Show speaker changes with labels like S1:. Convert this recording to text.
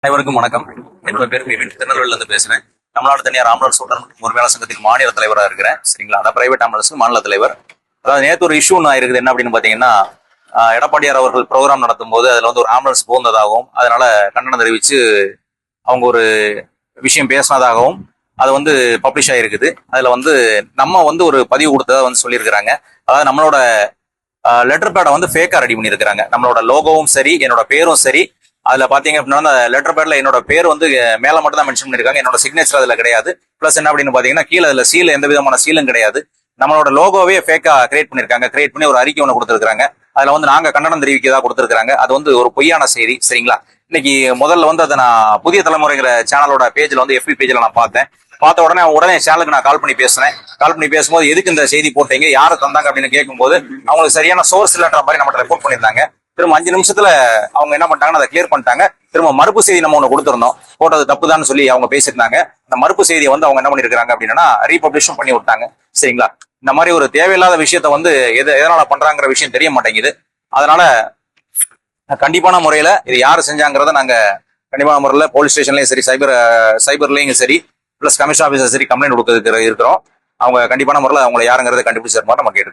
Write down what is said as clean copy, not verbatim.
S1: அனைவருக்கும் வணக்கம். என்னோட பேர் விபின், திருநெல்வேலியில இருந்து பேசுறேன். தமிழ்நாடு தனியார் ஆம்புலன்ஸ் ஓட்டுநர் மற்றும் உரிமையாளர் சங்கத்தின் மாநில தலைவராக இருக்கிறேன். சரிங்களா, அதான் பிரைவேட் ஆம்புலன்ஸ் மாநில தலைவர். அதாவது நேற்று ஒரு இஷ்யூ ஒன்று இருக்குது. என்ன அப்படின்னு பாத்தீங்கன்னா, எடப்பாடியார் அவர்கள் ப்ரோக்ராம் நடத்தும் போது அதுல வந்து ஒரு ஆம்புலன்ஸ் போந்ததாகவும் அதனால கண்டனம் தெரிவிச்சு அவங்க ஒரு விஷயம் பேசினதாகவும் அது வந்து பப்ளிஷ் ஆகிருக்குது. அதுல வந்து நம்ம வந்து ஒரு பதிவு கொடுத்ததா வந்து சொல்லியிருக்கிறாங்க. அதாவது நம்மளோட லெட்டர் பேடை வந்து ஃபேக்கா ரெடி பண்ணியிருக்கிறாங்க. நம்மளோட லோகோவும் சரி, என்னோட பேரும் சரி, அதுல பாத்தீங்க அப்படின்னா அந்த லெட்டர் பேட்ல என்னோட பேர் வந்து மேல மட்டும் தான் மென்ஷன் பண்ணிருக்காங்க. என்னோட சிக்னேச்சர் அதுல கிடையாது. பிளஸ் என்ன அப்படின்னு பாத்தீங்கன்னா, கீழே அதுல சீல், எந்த விதமான சீலும் கிடையாது. நம்மளோட லோகோவே ஃபேக்கா கிரியேட் பண்ணிருக்காங்க. கிரியேட் பண்ணி ஒரு அறிக்கை ஒன்று கொடுத்துருக்காங்க. அதுல வந்து நாங்க கண்டனம் தெரிவிக்கதா கொடுத்துருக்காங்க. அது வந்து ஒரு பொய்யான செய்தி. சரிங்களா, இன்னைக்கு முதல்ல வந்து அதை நான் புதிய தலைமுறைங்கிற சேனலோட பேஜ்ல வந்து FB பேஜ்ல நான் பார்த்தேன். பார்த்த உடனே சேனலுக்கு நான் கால் பண்ணி பேசினேன். கால் பண்ணி பேசும்போது எதுக்கு இந்த செய்தி போட்டீங்க, யாரை தந்தாங்க அப்படின்னு கேட்கும்போது அவங்களுக்கு சரியான சோர்ஸ் இல்லைன்ற மாதிரி நம்ம ரிப்போர்ட் பண்ணியிருந்தாங்க. திரும்ப 5 நிமிஷத்துல அவங்க என்ன பண்ணிட்டாங்கன்னா அதை கிளியர் பண்ணிட்டாங்க. திரும்ப மறுப்பு செய்தி நம்ம ஒன்று கொடுத்துருந்தோம், போட்டது தப்புதான்னு சொல்லி அவங்க பேசியிருந்தாங்க. அந்த மறுப்பு செய்தியை வந்து அவங்க என்ன பண்ணிருக்காங்க அப்படின்னா ரீபப்ளிஷும் பண்ணி விட்டாங்க. சரிங்களா, இந்த மாதிரி ஒரு தேவையில்லாத விஷயத்த வந்து எதனால பண்றாங்கிற விஷயம் தெரிய மாட்டேங்குது. அதனால கண்டிப்பான முறையில இது யாரு செஞ்சாங்கிறத நாங்க கண்டிப்பான முறையில போலீஸ் ஸ்டேஷன்லயும் சரி, சைபர்லயும் சரி, பிளஸ் கமிஷன் ஆபீசர் சரி கம்ப்ளைண்ட் கொடுக்க இருக்கிறோம். அவங்க கண்டிப்பான முறையில் அவங்களை யாருங்கிறத கண்டுபிடிச்சிருப்போம் நம்ம கேட்டு